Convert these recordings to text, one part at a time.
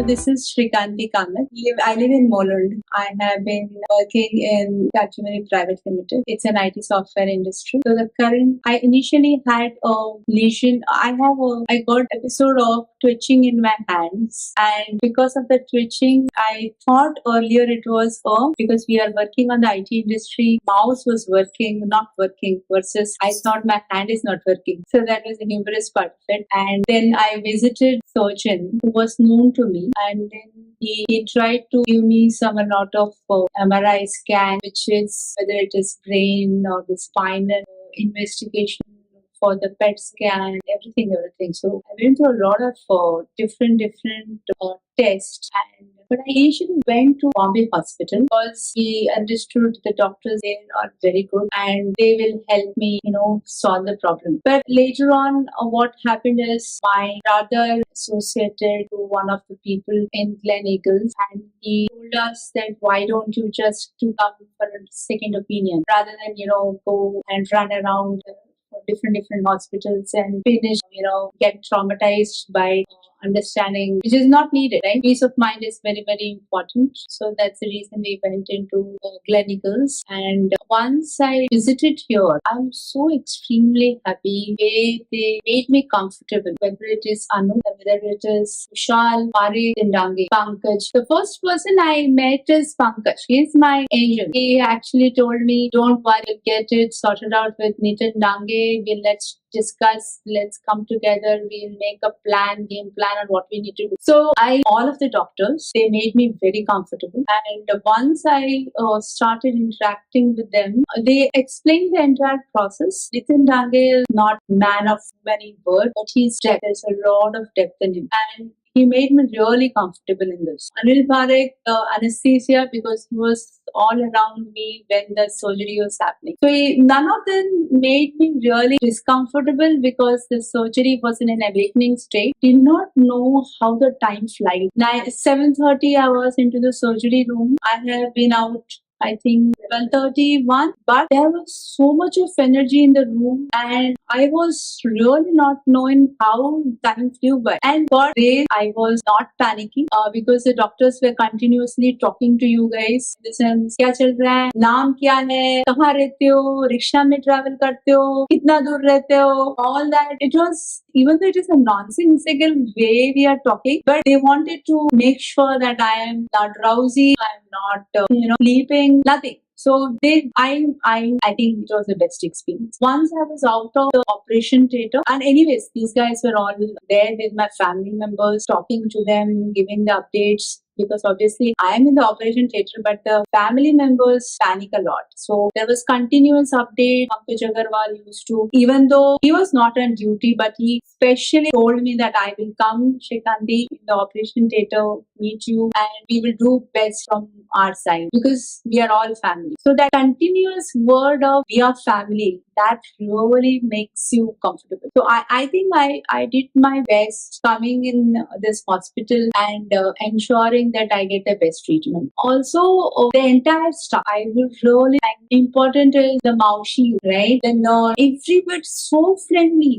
this is Srikanti Kamath. I live in Moland. I have been working in Capgemini Private Limited. It's an IT software industry. So I initially had a lesion. I got episode of twitching in my hands, and because of the twitching, I thought earlier it was because we are working on the IT industry, mouse was not working versus I thought my hand is not working. So that was the humorous part of it. And then I visited surgeon who was known to me, and then he tried to give me some amount of MRI scan, which is whether it is brain or the spinal investigation for the PET scan, everything. So I went through a lot of different tests, but I initially went to Bombay Hospital because we understood the doctors there are very good and they will help me, solve the problem. But later on, what happened is my brother associated to one of the people in Gleneagles, and he told us that why don't you just come for a second opinion rather than go and run around different hospitals and finish, get traumatized by understanding, which is not needed, right? Peace of mind is very, very important. So that's the reason we went into Gleneagles. And once I visited here, I'm so extremely happy. They made me comfortable, whether it is Anu, whether it is Vishal, Nitin Dange, Pankaj. The first person I met is Pankaj. He's my angel. He actually told me, don't worry, get it sorted out with Nitin Dange. Let's discuss, let's come together, we'll make a game plan on what we need to do. So all of the doctors, they made me very comfortable. And once I started interacting with them, they explained the entire process. Nitin Dange is not man of many words, but he's depth. There's a lot of depth in him. And he made me really comfortable in this. Anil Parekh, anesthesia, because he was all around me when the surgery was happening. So none of them made me really discomfortable because the surgery was in an awakening state. Did not know how the time flies. 7:30 I was into the surgery room. I have been out I think 12:31, but there was so much of energy in the room and I was really not knowing how time flew by. And for days I was not panicking because the doctors were continuously talking to you guys. Listen, क्या चल रहा है? नाम क्या है? कहाँ रहते हो? रिक्शा में travel करते हो? कितना दूर रहते हो? All that. It was, even though it is a nonsensical way we are talking, but they wanted to make sure that I am not drowsy, I am not, sleeping, nothing. So I think it was the best experience. Once I was out of the operation theatre, and anyways, these guys were all there with my family members, talking to them, giving the updates. Because obviously I am in the operation theatre, but the family members panic a lot. So there was continuous update. Pankaj Agarwal used to, even though he was not on duty, but he specially told me that I will come, Srikanti, in the operation theatre, meet you, and we will do best from our side because we are all family. So that continuous word of we are family, that really makes you comfortable. So I think I did my best coming in this hospital and ensuring that I get the best treatment. Also, the entire staff, I would really like, important is the Maushi, right? The nurse, everybody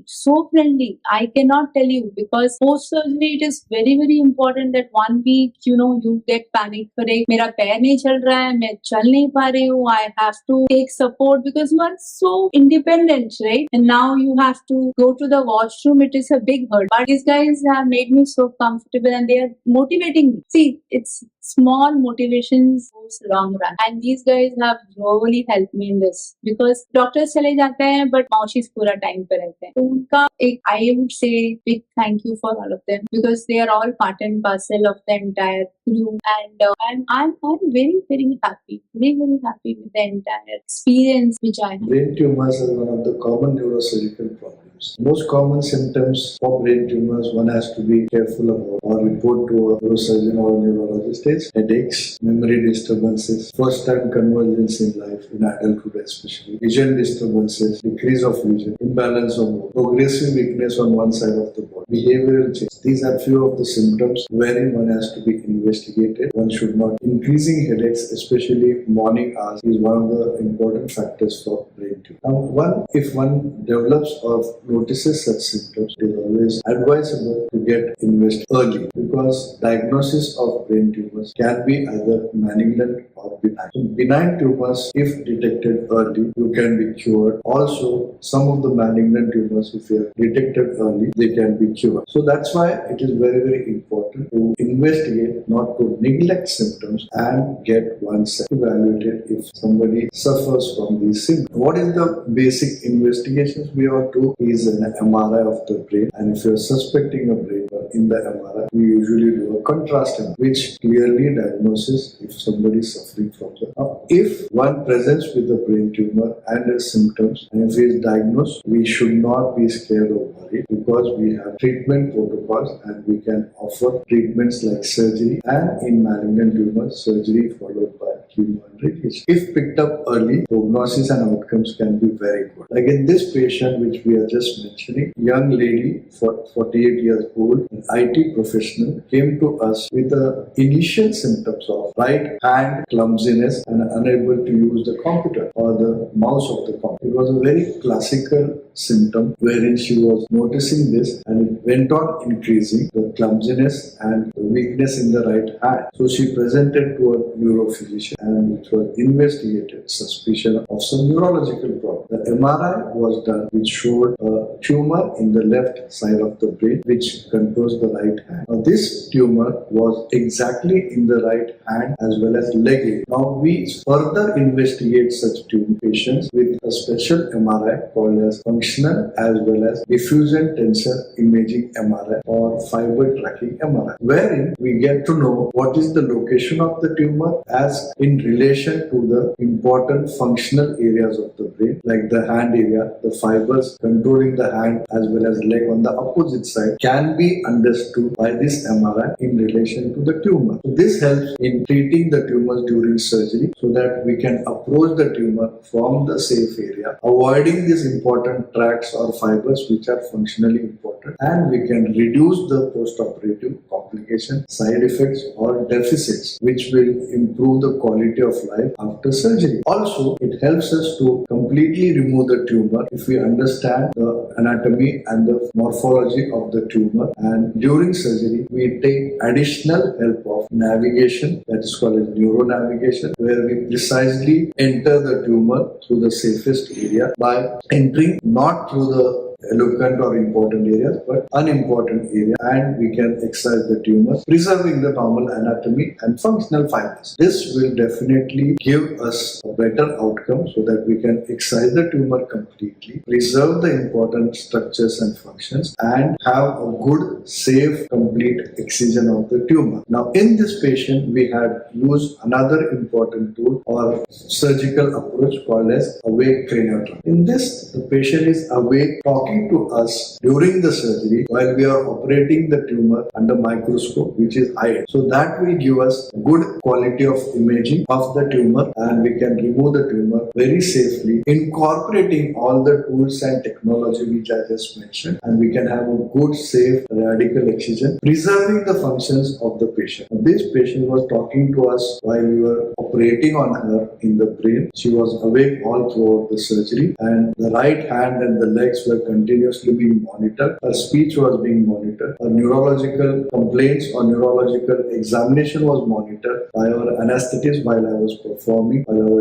so friendly. I cannot tell you because post-surgery, it is very, very important that 1 week, you get panic. मेरा पैर नहीं चल रहा है, मैं चल नहीं पा रही हूँ. I have to take support because you are so independent, right? And now you have to go to the washroom. It is a big hurt. But these guys have made me so comfortable and they are motivating me. See, it's small motivations goes long run. And these guys have really helped me in this because doctors चले जाते हैं but maushis पूरा time पे रहते हैं. तो उनका I would say big thank you for all of them because they are all part and parcel of the entire crew. And I'm very, very happy with the entire experience which I have. Brain tumors are one of the common neurosurgical problems. Most common symptoms for brain tumors one has to be careful about or report to a neurosurgeon or a neurologist is headaches, memory disturbances, first-time convergence in life, in adulthood especially, vision disturbances, decrease of vision, imbalance of mood, progressive weakness on one side of the body, behavioral change. These are few of the symptoms wherein one has to be investigated. One should not. Increasing headaches, especially morning hours, is one of the important factors for brain tumor. Now, if one develops or notices such symptoms, it is always is advisable to get invested early because diagnosis of brain tumors can be either malignant or benign. So benign tumors, if detected early, you can be cured. Also, some of the malignant tumors, if you are detected early, they can be cured. So that's why it is very, very important to investigate, not to neglect symptoms, and get oneself evaluated if somebody suffers from these symptoms. What is the basic investigations we ought to do is an MRI of the brain, and if you are suspecting a brain tumor in the MRI, we usually do a contrast MRI, which clearly diagnoses if somebody is suffering from the. Now, if one presents with a brain tumor and its symptoms, and if he is diagnosed, we should not be scared or worried because we have treatment protocols and we can offer treatments like surgery and in malignant tumors, surgery followed by chemo and radiation. If picked up early, prognosis and outcomes can be very good. Like in this patient which we are just mentioning, young lady, 48 years old, an IT professional, came to us with the initial symptoms of right hand clumsiness and unable to use the computer or the mouse of the computer. It was a very classical symptom wherein she was noticing this and it went on increasing, the clumsiness and the weakness in the right hand. So she presented to a neurophysician and it was investigated, suspicion of some neurological problem. The MRI was done which showed a tumor in the left side of the brain which controls the right hand. Now this tumor was exactly in the right hand as well as leg area. Now we further investigate such tumor patients with a special MRI called as functional as well as diffusion tensor imaging MRI or fiber tracking MRI, wherein we get to know what is the location of the tumor as in relation to the important functional areas of the brain, like the hand area, the fibers controlling the hand as well as leg on the opposite side can be understood by this MRI in relation to the tumor. So this helps in treating the tumors during surgery so that we can approach the tumor from the safe area, avoiding these important tracts or fibers which are functionally important, and we can reduce the post-operative complications, side effects or deficits which will improve the quality of life after surgery. Also, it helps us to completely remove the tumor if we understand the anatomy and the morphology of the tumor, and during surgery we take additional help of navigation, that is called as neuro-navigation, where we precisely enter the tumor through the safest area by entering not through the eloquent or important areas but unimportant area, and we can excise the tumor, preserving the normal anatomy and functional fibers. This will definitely give us a better outcome so that we can excise the tumor completely, preserve the important structures and functions, and have a good, safe, complete excision of the tumor. Now in this patient we had used another important tool or surgical approach called as awake craniotomy. In this, the patient is awake talking to us during the surgery while we are operating the tumor under microscope, which is high. So that will give us good quality of imaging of the tumor, and we can remove the tumor very safely, incorporating all the tools and technology which I just mentioned, and we can have a good, safe radical excision, preserving the functions of the patient. Now, this patient was talking to us while we were operating on her in the brain. She was awake all throughout the surgery, and the right hand and the legs were continuously being monitored. Her speech was being monitored. Her neurological complaints or neurological examination was monitored by our anesthetist while our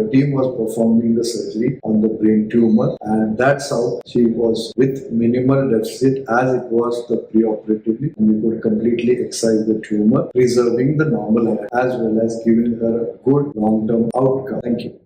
team was performing the surgery on the brain tumor, and that's how she was with minimal deficit as it was the preoperatively, and we could completely excise the tumor, preserving the normal as well as giving her a good long-term outcome. Thank you.